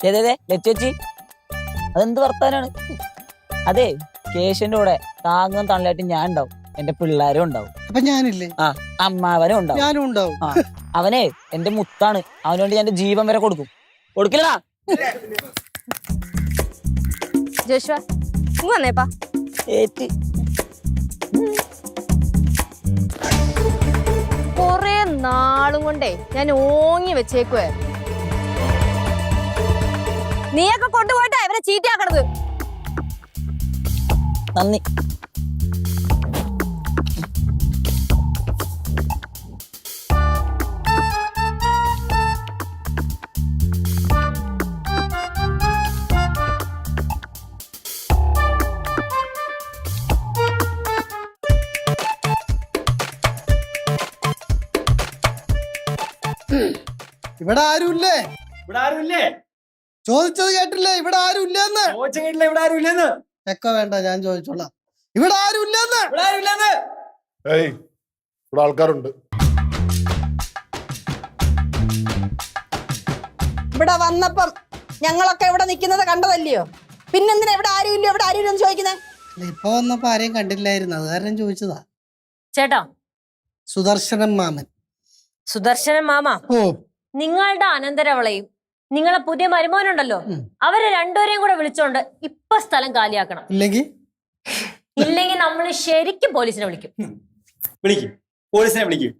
ലച്ചേച്ചി അതെന്ത് വർത്താനാണ്? അതെ, കേശുവിന്റെ കൂടെ താങ്ങും തണലായിട്ട് ഞാൻ ഉണ്ടാവും, എന്റെ പിള്ളേരും ഉണ്ടാവും. അപ്പൊ ഞാനില്ലേ? ആ, അമ്മാവനും ഉണ്ടാവും. ഞാനും ഉണ്ടാവും. അവനെ എന്റെ മുത്താണ്, അവന് വേണ്ടി ഞാൻ ജീവൻ വരെ കൊടുക്കും. കൊടുക്കില്ലടാ. ജോഷുവ ഇങ്ങ് വന്നേപ്പാ. ഏറ്റ് കൊറേ നാളും കൊണ്ടേ ഞാൻ ഓങ്ങി വെച്ചേക്കുവേ. നീയൊക്കെ കൊണ്ടുപോയിട്ടാ ഇവരെ ചീത്തയാക്കണത്. നന്ദി. ഇവിടെ ആരുമില്ലേ? ഇവിടെ ആരുമില്ലേ? ചോദിച്ചത് കേട്ടില്ലേ? ഇവിടെ ആരുമില്ലെന്ന്. കേട്ടില്ല, ഇവിടെ ആരുമില്ലെന്ന്. എക്കോ വേണ്ട, ഞാൻ ചോദിച്ചോളാം. ഇവിടെ ആരുമില്ലെന്ന്. ഇവിടെ ആരുമില്ലെന്ന്. ഏയ്, ഇവിടെ ആൾക്കാരുണ്ട്. ഇവിടെ വന്നപ്പം ഞങ്ങളൊക്കെ ഇവിടെ നിൽക്കുന്നത് കണ്ടതല്ലയോ? പിന്നെന്തിനാ ഇവിടെ ആരുമില്ല ഇവിടെ ആരുമില്ലെന്ന് ചോദിക്കുന്നേ? ഇപ്പൊ വന്നപ്പോ ആരെയും കണ്ടില്ലായിരുന്നു, അത് കാരണം ചോദിച്ചതാ. ചേട്ടാ, സുദർശനൻ മാമൻ. സുദർശനൻ മാമ, ഓ, നിങ്ങളുടെ അനന്തരവളയും നിങ്ങളെ പുതിയ മരുമോനുണ്ടല്ലോ, അവരെ രണ്ടുപേരെയും കൂടെ വിളിച്ചോണ്ട് ഇപ്പൊ സ്ഥലം കാലിയാക്കണം. ഇല്ലെങ്കിൽ നമ്മൾ ശരിക്കും പോലീസിനെ വിളിക്കും. വിളിക്കും, പോലീസിനെ വിളിക്കും.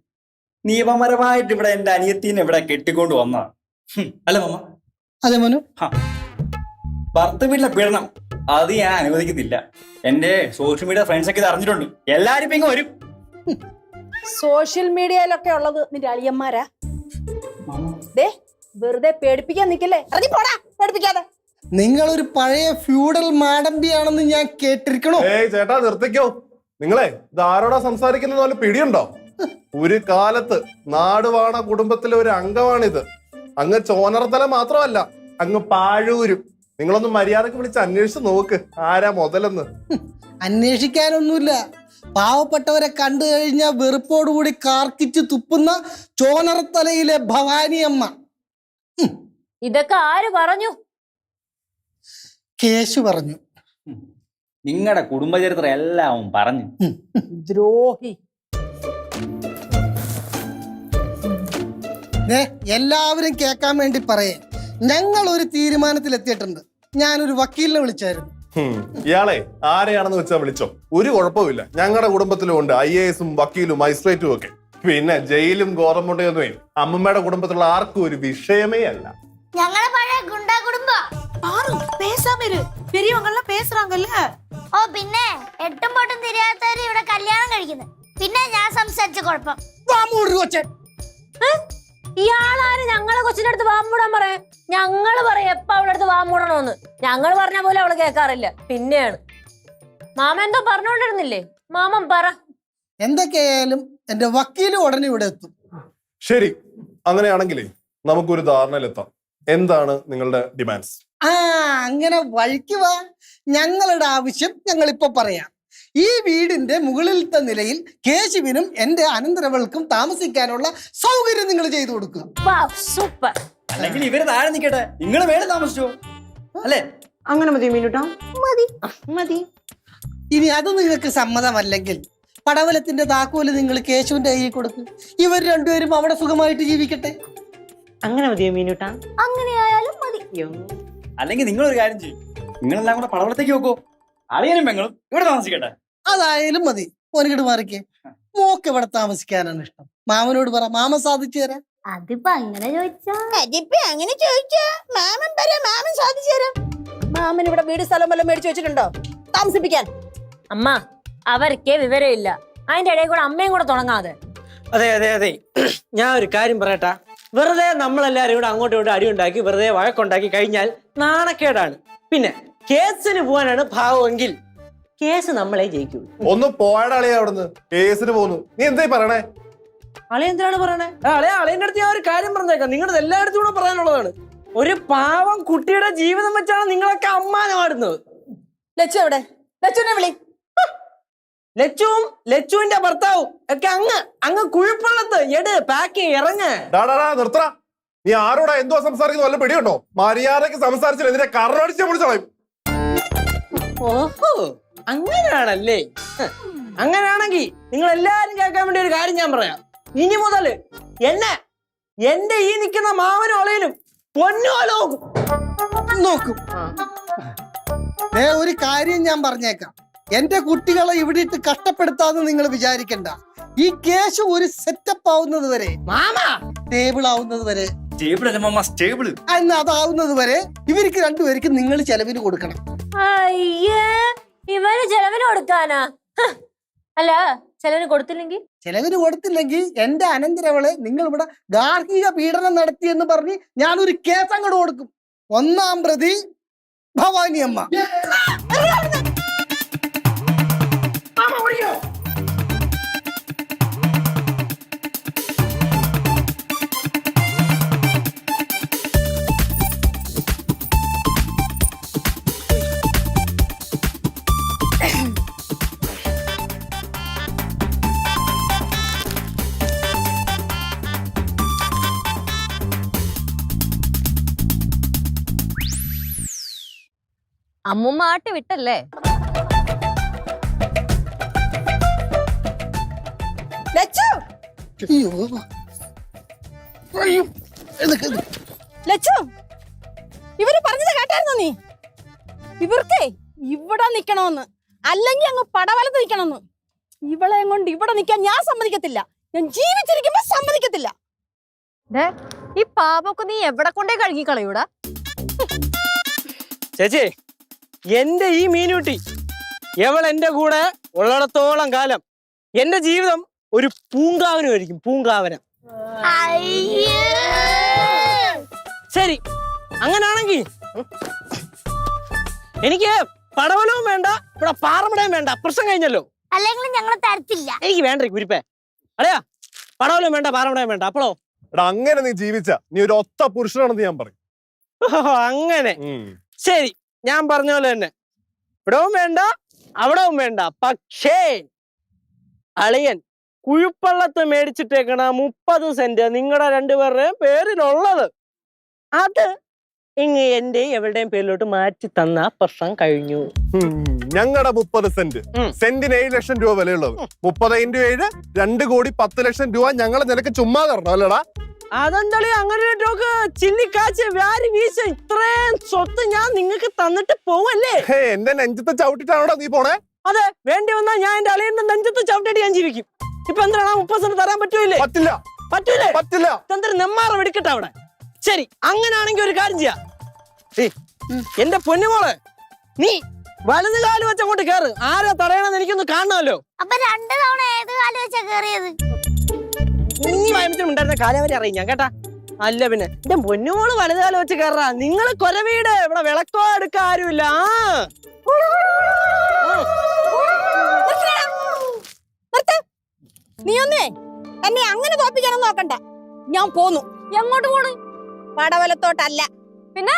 നിയമപരമായിട്ട് ഇവിടെ എന്റെ അനിയത്തിനെ ഇവിടെ കെട്ടിക്കൊണ്ട് വന്നതാ. അല്ല മാമ? അതെ മനു. ഭർത്ത വീട്ടിലെ പീഡനം അത് ഞാൻ അനുവദിക്കത്തില്ല. എന്റെ സോഷ്യൽ മീഡിയ ഫ്രണ്ട്സ് ഒക്കെ ഇത് അറിഞ്ഞിട്ടുണ്ട്. എല്ലാരും ഇപ്പൊ ഇങ്ങ് വരും. സോഷ്യൽ മീഡിയയിലൊക്കെ ഉള്ളത് നിന്റെ അളിയന്മാരാ. ദേ, വെറുതെ പേടിപ്പിക്കാൻ നിക്കല്ലേ, ഇറങ്ങി പോടാ, പേടിപ്പിക്കാതെ. നിങ്ങളൊരു പഴയ ഫ്യൂഡൽ മാടമ്പിയാണെന്ന് ഞാൻ കേട്ടിരിക്കണോ? ഏയ് ചേട്ടാ, നിർത്തിക്കോ. നിങ്ങളെ ഇത് ആരോടാ സംസാരിക്കുന്നത് പോലെ പിടിയുണ്ടോ? ഒരു കാലത്ത് നാടുവാണ കുടുംബത്തിലെ ഒരു അംഗമാണിത്. അങ്ങ് ചോനർത്തല മാത്രമല്ല, അങ്ങ് പാഴൂരും. നിങ്ങളൊന്ന് മര്യാദക്ക് വിളിച്ച് അന്വേഷിച്ച് നോക്ക് ആരാ മുതലെന്ന്. അന്വേഷിക്കാനൊന്നുമില്ല. പാവപ്പെട്ടവരെ കണ്ടു കഴിഞ്ഞാൽ വെറുപ്പോടുകൂടി കാർക്കിച്ച് തുപ്പുന്ന ചോനർത്തലയിലെ ഭവാനി അമ്മ. ഇതൊക്കെ ആര് പറഞ്ഞു? കേശു പറഞ്ഞു. നിങ്ങളുടെ കുടുംബചരിത്രം എല്ലാം പറഞ്ഞു. ദ്രോഹി. എല്ലാവരും കേൾക്കാൻ വേണ്ടി പറയേ, ഞങ്ങൾ ഒരു തീരുമാനത്തിലെത്തിയിട്ടുണ്ട്. ഞാനൊരു വക്കീലിനെ വിളിച്ചായിരുന്നു. ഇയാളെ ആരെയാണെന്ന് വെച്ചാൽ വിളിച്ചോ, ഒരു കുഴപ്പമില്ല. ഞങ്ങളുടെ കുടുംബത്തിലും ഉണ്ട് IAS വക്കീലും മജിസ്ട്രേറ്റും ഒക്കെ. പിന്നെ ജയിലും ഗോതമ്പുണ്ടൊന്നുമേ അമ്മമ്മയുടെ കുടുംബത്തിലുള്ള ആർക്കും ഒരു വിഷയമേ അല്ല. ഞങ്ങളെ പഴയ ഗുണ്ടാ കുടുംബം. പെരിയവങ്ങളെല്ലാം പേசுறாங்கல்ல. ഓ പിന്നെ എട്ടും പൊട്ടും തിരിയാത്തവര് ഇവിടെ കല്യാണം കഴിക്കുന്നത്. പിന്നെ ഞാൻ സംസാരിച്ച കുഴപ്പം. ഇയാളാര് ഞങ്ങളെ കൊച്ചിന്റെ അടുത്ത് വാമൂടാൻ പറയാ? ഞങ്ങള് പറയാം എപ്പ അവളുടെ അടുത്ത് വാമൂടണോന്ന്. ഞങ്ങള് പറഞ്ഞ പോലെ അവള് കേൾക്കാറില്ല. പിന്നെയാണ് മാമ എന്തോ പറഞ്ഞോണ്ടിരുന്നില്ലേ? മാമൻ പറ. എന്തൊക്കെയായാലും എന്റെ വക്കീല് ഉടനെ ഇവിടെ എത്തും. ശരി, അങ്ങനെയാണെങ്കിലേ നമുക്കൊരു ധാരണയിലെത്താം. എന്താണ് നിങ്ങളുടെ ഡിമാൻഡ്സ്? അങ്ങനെ വഴിക്കുവാ. ഞങ്ങളുടെ ആവശ്യം ഞങ്ങളിപ്പോ പറയാം. ഈ വീടിന്റെ മുകളിലത്തെ നിലയിൽ കേശുവിനും എന്റെ അനന്തരവൾക്കും താമസിക്കാനുള്ള സൗകര്യം നിങ്ങൾ ചെയ്തു കൊടുക്കുക. സൂപ്പർ. അല്ലെങ്കിൽ ഇവര് താഴെ നിൽക്കട്ടെ, നിങ്ങൾ വേണം താമസിച്ചോ അല്ലേ? അങ്ങനെ മതി മീനുട്ടാ, മതി മതി. ഇനി അത് നിങ്ങൾക്ക് സമ്മതമല്ലെങ്കിൽ പടവലത്തിന്റെ താക്കോല് നിങ്ങൾ കേശുവിന്റെ കയ്യിൽ കൊടുക്കും. ഇവർ രണ്ടുപേരും അവിടെ സുഖമായിട്ട് ജീവിക്കട്ടെ. അങ്ങനെ മതിയോ മീനുട്ടാ? അങ്ങനെയായാലും മതി. അല്ലെങ്കിൽ നിങ്ങളൊരു കാര്യം ചെയ്യും, നിങ്ങളെല്ലാം കൂടെ പടവലത്തേക്ക് വെക്കോ. അളിയനും പെങ്ങളും ഇവിടെ താമസിക്കട്ടെ. അതായാലും മതി. ഓനിങ്ങോട്ട് മാറിക്കേ. മോക്ക് ഇവിടെ താമസിക്കാനാണ് ഇഷ്ടം. മാമനോട് പറ, മാമൻ സാധിച്ചു തരാം. അതിപ്പോ അങ്ങനെ ചോദിച്ചാ മാമൻ പറയാ, മാമൻ സാധിച്ചു തരാം. മാമൻ ഇവിടെ വീട് സ്ഥലം വല്ലതും മേടിച്ചു വെച്ചിട്ടുണ്ടോ താമസിപ്പിക്കാൻ? അമ്മ, അവർക്കേ വിവരമില്ല. അതിന്റെ ഇടയിൽ കൂടെ അമ്മയും കൂടെ തുടങ്ങാതെ. അതെ അതെ അതെ, ഞാൻ ഒരു കാര്യം പറയട്ടാ. വെറുതെ നമ്മളെല്ലാരും കൂടെ അങ്ങോട്ടും ഇങ്ങോട്ടും അടി ഉണ്ടാക്കി വെറുതെ വഴക്കുണ്ടാക്കി കഴിഞ്ഞാൽ നാണക്കേടാണ്. പിന്നെ കേസിന് പോകാനാണ് ഭാവമെങ്കിൽ കേസ് നമ്മളെ ജയിക്കൂ. ഒന്ന് പോയടാ അളിയ അവിടുന്ന്. കേസിന് പോന്നു. നീ എന്തായി പറയണേ? അളി എന്തിനാണ് പറയണേ? അളിയന്റെ അടുത്ത് ഞാൻ ഒരു കാര്യം പറഞ്ഞേക്കാം. നിങ്ങളുടെ എല്ലായിടത്തും കൂടെ പറയാനുള്ളതാണ്. ഒരു പാവം കുട്ടിയുടെ ജീവിതം വെച്ചാണ് നിങ്ങളൊക്കെ അമ്മാനമാടുന്നത്. ലച്ചു എവിടെ? ലച്ചുനെ വിളി. ലച്ചുവും ലച്ചുവിന്റെ ഭർത്താവും ഒക്കെ അങ്ങ് കുഴിപ്പള്ളത്ത് എട് പാക്ക് ഇറങ്ങ്. നിർത്തടാ. നീ ആരോടാ എന്തോ സംസാരിക്കുന്ന വല്ല പിടിയുണ്ടോ? മര്യാദക്ക് സംസാരിച്ചതിനെതിരെ കറടിച്ച് പിടിച്ചോളയും. ഓഹോ, അങ്ങനെയാണല്ലേ? അങ്ങനെയാണെങ്കിൽ നിങ്ങൾ എല്ലാരും കേൾക്കാൻ വേണ്ടി ഒരു കാര്യം ഞാൻ പറയാം. ഇനി മുതല് എന്റെ ഈ നിൽക്കുന്ന മാവനും ഒളയിലും പൊന്നുപോലെ നോക്കും. ഒരു കാര്യം ഞാൻ പറഞ്ഞേക്കാം, എന്റെ കുട്ടികളെ ഇവിടെ ഇട്ട് കഷ്ടപ്പെടുത്താന്ന് നിങ്ങൾ വിചാരിക്കണ്ട. ഈ കേസ് ഒരു സെറ്റപ്പ് ആവുന്നത് വരെ, മാമാ ടേബിൾ ആവുന്നത് വരെ, സ്റ്റേബിള് അതാവുന്നത് വരെ ഇവർക്ക് രണ്ടുപേർക്കും നിങ്ങൾ ചെലവിന് കൊടുക്കണം. അയ്യേ, ഇവന് ചെലവിന് കൊടുക്കാനാ? അല്ല, ചെലവിന് കൊടുത്തില്ലെങ്കിൽ എന്റെ അനന്തരവളെ നിങ്ങൾ ഇവിടെ ഗാർഹിക പീഡനം നടത്തിയെന്ന് പറഞ്ഞ് ഞാനൊരു കേസ് അങ്ങോട്ട് കൊടുക്കും. 1-ാം പ്രതി ഭവാനി അമ്മ. അമ്മുമ്മ ആട്ടി വിട്ടല്ലേ? ലച്ചു, ലച്ചു, ഇവര് പറഞ്ഞത് കേട്ടായിരുന്നോ നീ? ഇവർക്കേ ഇവിടെ നിക്കണോന്ന്, അല്ലെങ്കിൽ അങ്ങ് പടവലത്ത് നിക്കണമെന്ന്. ഇവളെ കൊണ്ട് ഇവിടെ നിക്കാൻ ഞാൻ സമ്മതിക്കത്തില്ല. ഞാൻ ജീവിച്ചിരിക്കുമ്പോ സമ്മതിക്കത്തില്ല. ഈ പാപൊക്കെ നീ എവിടെ കൊണ്ടേ കഴുകി കളയൂടാ? ചേച്ചി, എന്റെ ഈ മീനൂട്ടി എവൾ എന്റെ കൂടെ ഉള്ളിടത്തോളം കാലം എന്റെ ജീവിതം ഒരു പൂങ്കാവനമായിരിക്കും. പൂങ്കാവനം. ശരി, അങ്ങനാണെങ്കിൽ എനിക്ക് പടവലവും വേണ്ട, ഇവിടെ പാറമടയും വേണ്ട. പ്രശ്നം കഴിഞ്ഞല്ലോ. അല്ലെങ്കിൽ ഞങ്ങൾ തരത്തില്ല. എനിക്ക് വേണ്ട കുരിപ്പേ. അടയാ, പടവലവും വേണ്ട, പാറമടയും വേണ്ട. അപ്പോഴോ? എടാ, അങ്ങനെ നീ ജീവിച്ച നീ ഒരു ഒത്ത പുരുഷനാണെന്ന് ഞാൻ പറയും. അങ്ങനെ ശരി, ഞാൻ പറഞ്ഞ പോലെ തന്നെ ഇവിടവും വേണ്ട, അവിടവും വേണ്ട. പക്ഷേ അളിയൻ കുഴിപ്പള്ളത്ത് മേടിച്ചിട്ടേക്കണ 30 സെന്റ് നിങ്ങളുടെ രണ്ടുപേരുടെയും പേരിലുള്ളത്, അത് ഇങ്ങ് എന്റെ എവരുടെയും പേരിലോട്ട് മാറ്റി തന്ന പ്രശ്നം കഴിഞ്ഞു. ഞങ്ങളുടെ 30 സെന്റ്, സെന്റിന് 7 ലക്ഷം രൂപ വിലയുള്ളത്. 30 × 7 2,10,00,000 രൂപ ഞങ്ങളെ നിനക്ക് ചുമ്മാ തരണം അല്ലടാ? അതെന്താ അങ്ങനെ ടോക്ക് ചില്ലിക്കാച്ച് വ്യാരി വീശ ഇത്രയും സ്വത്ത് ഞാൻ നിങ്ങൾക്ക് തന്നിട്ട് പോവല്ലേ? എന്റെ നെഞ്ചത്തെ ചവിട്ടിട്ടാണോടാ നീ പോണേ? അതെ, വേണ്ടി വന്നാൽ ഞാൻ എന്റെ അളിയന്റെ നെഞ്ചത്ത് ചവിട്ടിട്ട് ഞാൻ ജീവിക്കും. ഇപ്പൊ എന്താണ് 30 സെന്റ് തരാൻ പറ്റൂലേ? പറ്റൂലേ? പറ്റില്ല. എന്തൊരു നെമ്മാറ വെടിക്കട്ടെ അവിടെ. ശരി, അങ്ങനാണെങ്കിൽ ഒരു കാര്യം ചെയ്യാം. എന്റെ പൊന്നുമോളെ, നീ വലത് കാല് വെച്ച് അങ്ങോട്ട് കേറ്. ആരാ തടയണമെന്ന് എനിക്കൊന്ന് കാണണമല്ലോ. അപ്പൊ 2 തവണ ഏത് കാലം വെച്ചാ കേറിയത്? നീ വയമ്പത്തിനുണ്ടായിരുന്ന കാലാവധി അറിയാം ഞാൻ കേട്ടാ. അല്ല പിന്നെ എന്റെ പൊന്നുമോള് വലത് കാലം വെച്ച് കയറാ. നിങ്ങള് കൊരവീട് ഇവിടെ വിളക്കോ എടുക്കാൻ ആരുമില്ല. നീ ഒന്നേ എന്നെ അങ്ങനെ തോപ്പിക്കാനൊന്നും നോക്കണ്ട. ഞാൻ പോന്നു. എങ്ങോട്ട് പോണ്? പടവലത്തോട്ടല്ല, പിന്നെ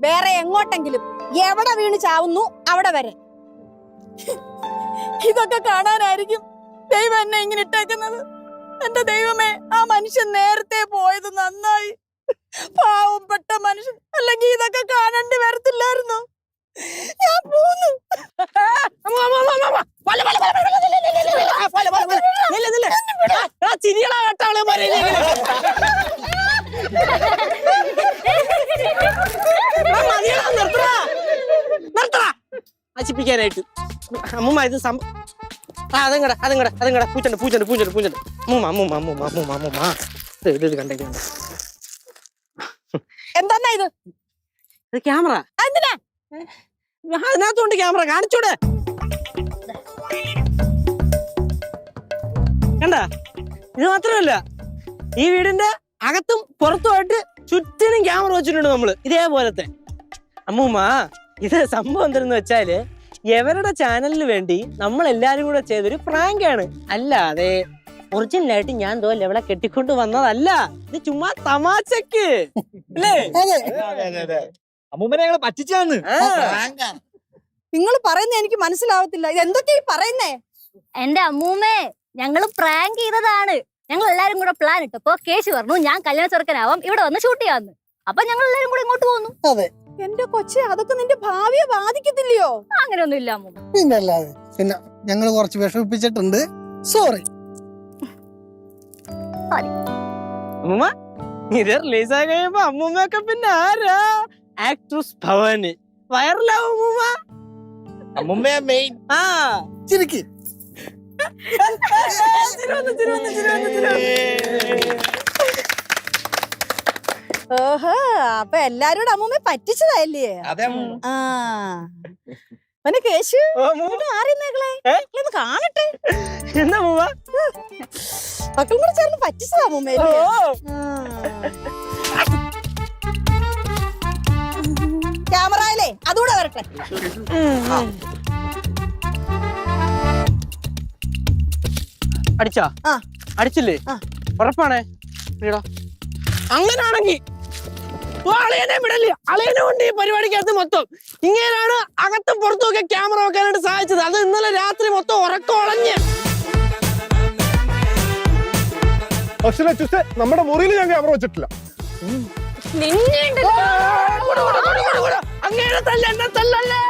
വേറെ എങ്ങോട്ടെങ്കിലും. എവിടെ വീണ് ചാവുന്നു അവിടെ വരെ. ഇതൊക്കെ കാണാനായിരിക്കും ദൈവം എന്നെ ഇങ്ങനെ ഇട്ടേക്കുന്നത്. എന്റെ ദൈവമേ, ആ മനുഷ്യൻ നേരത്തെ പോയത് നന്നായി. പാവപ്പെട്ട മനുഷ്യൻ, അല്ലെങ്കിൽ ഇതൊക്കെ കാണേണ്ടി വരത്തില്ലായിരുന്നു. ഞാൻ പോന്നു. നശിപ്പിക്കാനായിട്ട് അമ്മൂമ്മ ഇത് അതങ്ങടെ പൂച്ചണ്ട് അമ്മൂമ്മ ഇത് കണ്ടേക്കുന്നുണ്ട്. എന്താ ഇത്? ക്യാമറ. എന്തിനാ? അതിനകത്തോണ്ട് ക്യാമറ കാണിച്ചൂടെ? കണ്ട, ഇത് മാത്രമല്ല, ഈ വീടിന്റെ അകത്തും പുറത്തുമായിട്ട് ചുറ്റിനും ക്യാമറ വെച്ചിട്ടുണ്ട് നമ്മള് ഇതേപോലത്തെ. അമ്മൂമ്മ, ഇത് സംഭവം എന്തെന്ന് വെച്ചാല് എവരുടെ ചാനലിന് വേണ്ടി നമ്മൾ എല്ലാരും കൂടെ ചെയ്തൊരു പ്രാങ്കാണ്. അല്ലാതെ ഒറിജിനലായിട്ട് ഞാൻ തോല്ല ഇവിടെ കെട്ടിക്കൊണ്ട് വന്നതല്ല. ഇത് ചുമ്മാ തമാശക്ക് അല്ലേ? അമ്മൂമ്മനെ ഞങ്ങള് പറ്റിച്ചാന്ന്. നിങ്ങൾ പറയുന്ന എനിക്ക് മനസ്സിലാവത്തില്ല. ഇത് എന്തൊക്കെയാ പറയുന്നേ? എന്റെ അമ്മൂമ്മേ, ഞങ്ങള് പ്രാങ്ക് ചെയ്തതാണ്. ഞങ്ങൾ എല്ലാരും കൂടെ പ്ലാൻ ഇട്ടപ്പോ കേശു പറഞ്ഞു ഞാൻ കല്യാണ ചെറുക്കനാവാം ഇവിടെ വന്ന് ഷൂട്ട് ചെയ്യാന്ന്. അപ്പൊ ഞങ്ങൾ എല്ലാരും കൂടെ ഇങ്ങോട്ട് പോന്നു. അതെ, എന്റെ കൊച്ചെ, അതൊക്കെ നിന്റെ ഭാവിയെ ബാധിക്കത്തില്ലയോ? അങ്ങനെയൊന്നും ഇല്ല അമ്മൂമ്മ. പിന്നല്ലാതെ. പിന്നെ ഞങ്ങൾ കുറച്ച് വിഷമിപ്പിച്ചിട്ടുണ്ട്, സോറി. അമ്മൂമ്മ ഇത് റിലീസായി കഴിയുമ്പോ അമ്മൂമ്മയൊക്കെ പിന്നെ ആരാ? ആക്ട്രസ് ഭവാനി വൈറലാവും അമ്മൂമ്മ. അമ്മുമ്മയാ മെയിൻ. ആ ചിരിക്ക്. ഓഹോ, അപ്പൊ എല്ലാരോടും അമ്മൂമ്മ പറ്റിച്ചതല്ലേ? അതെ അമ്മൂമ്മ. ആ പിന്നെ കേശു ഓ, അമ്മൂമ്മ. ആരെന്നേക്കളെ ഏ? ഒന്ന് കാണട്ടെ. എന്താ അമ്മൂമ്മ? മക്കളും കൂടെ ചേർന്ന് പറ്റിച്ചതാ അമ്മൂമ്മ. ക്യാമറയിലേ അതുകൂടെ വരട്ടെ. അടിച്ചാ? ആ. അടിച്ചില്ലേ? ആ. ഉറപ്പാണേ? അങ്ങനാണെങ്കി അളിയനെ വിടല്ലേ. അളിയനെ കൊണ്ട് ഈ പരിപാടിക്കകത്ത് മൊത്തം ഇങ്ങനെയാണ് അകത്തും പുറത്തും ഒക്കെ ക്യാമറ വെക്കാനായിട്ട് സഹായിച്ചത്. അത് ഇന്നലെ രാത്രി മൊത്തം ഉറക്കമൊളഞ്ഞ്. പക്ഷേ ചുസേ, നമ്മുടെ മുറിയിൽ ഞാൻ ക്യാമറ വെച്ചിട്ടില്ല. അങ്ങനെ തല്ല എന്നെ തല്ലല്ലേ.